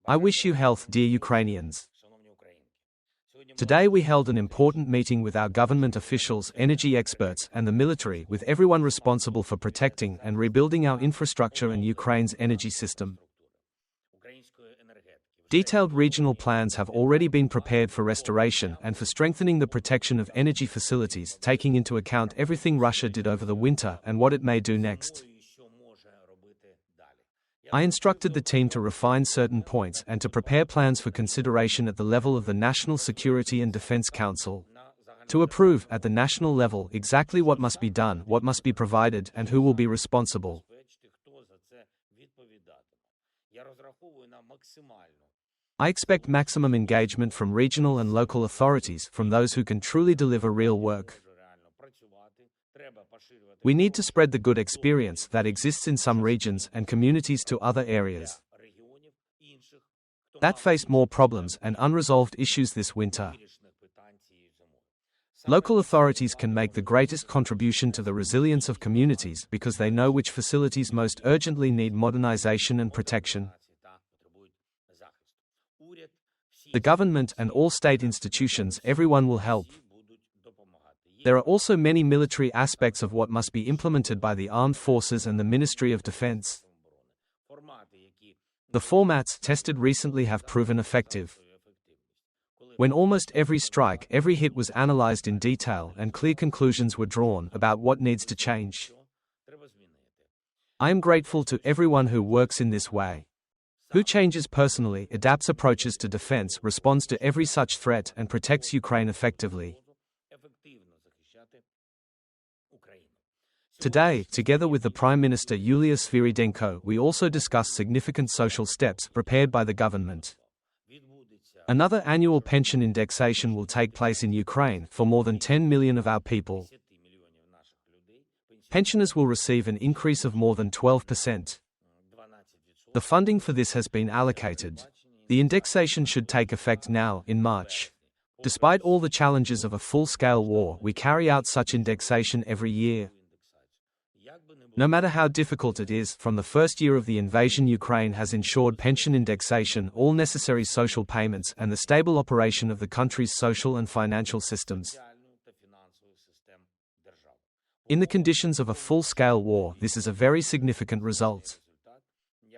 I wish you health, dear Ukrainians. Today we held an important meeting with our government officials, energy experts, and the military, with everyone responsible for protecting and rebuilding our infrastructure and Ukraine's energy system. Detailed regional plans have already been prepared for restoration and for strengthening the protection of energy facilities, taking into account everything Russia did over the winter and what it may do next. I instructed the team to refine certain points and to prepare plans for consideration at the level of the National Security and Defense Council, to approve at the national level exactly what must be done, what must be provided, and who will be responsible. I expect maximum engagement from regional and local authorities, from those who can truly deliver real work. We need to spread the good experience that exists in some regions and communities to other areas that faced more problems and unresolved issues this winter. Local authorities can make the greatest contribution to the resilience of communities because they know which facilities most urgently need modernization and protection. The government and all state institutions, everyone will help. There are also many military aspects of what must be implemented by the armed forces and the Ministry of Defense. The formats tested recently have proven effective. When almost every strike, every hit was analyzed in detail and clear conclusions were drawn about what needs to change. I am grateful to everyone who works in this way, who changes personally, adapts approaches to defense, responds to every such threat, and protects Ukraine effectively. Today, together with the Prime Minister Yulia Sviridenko, we also discussed significant social steps prepared by the government. Another annual pension indexation will take place in Ukraine for more than 10 million of our people. Pensioners will receive an increase of more than 12%. The funding for this has been allocated. The indexation should take effect now, in March. Despite all the challenges of a full-scale war, we carry out such indexation every year. No matter how difficult it is, from the first year of the invasion, Ukraine has ensured pension indexation, all necessary social payments, and the stable operation of the country's social and financial systems. In the conditions of a full-scale war, this is a very significant result.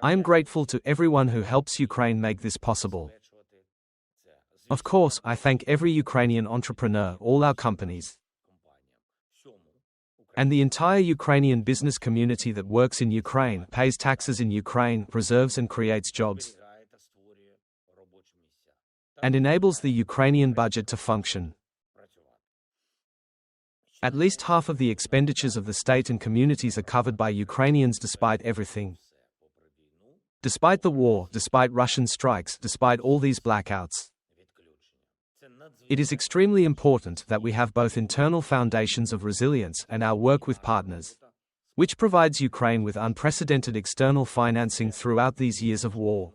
I am grateful to everyone who helps Ukraine make this possible. Of course, I thank every Ukrainian entrepreneur, all our companies, and the entire Ukrainian business community that works in Ukraine, pays taxes in Ukraine, preserves and creates jobs, and enables the Ukrainian budget to function. At least half of the expenditures of the state and communities are covered by Ukrainians despite everything. Despite the war, despite Russian strikes, despite all these blackouts. It is extremely important that we have both internal foundations of resilience and our work with partners, which provides Ukraine with unprecedented external financing throughout these years of war.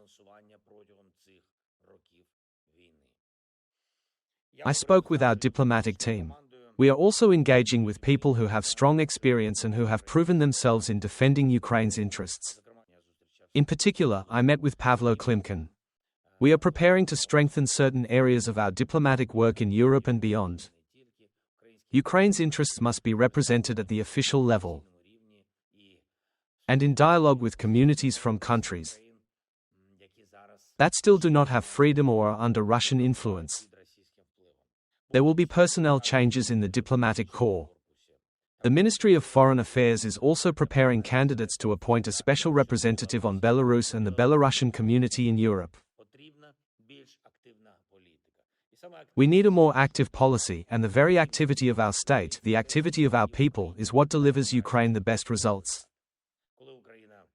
I spoke with our diplomatic team. We are also engaging with people who have strong experience and who have proven themselves in defending Ukraine's interests. In particular, I met with Pavlo Klimkin. We are preparing to strengthen certain areas of our diplomatic work in Europe and beyond. Ukraine's interests must be represented at the official level and in dialogue with communities from countries that still do not have freedom or are under Russian influence. There will be personnel changes in the diplomatic corps. The Ministry of Foreign Affairs is also preparing candidates to appoint a special representative on Belarus and the Belarusian community in Europe. We need a more active policy, and the very activity of our state, the activity of our people, is what delivers Ukraine the best results.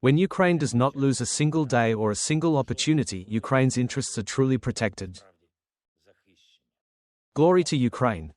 When Ukraine does not lose a single day or a single opportunity, Ukraine's interests are truly protected. Glory to Ukraine.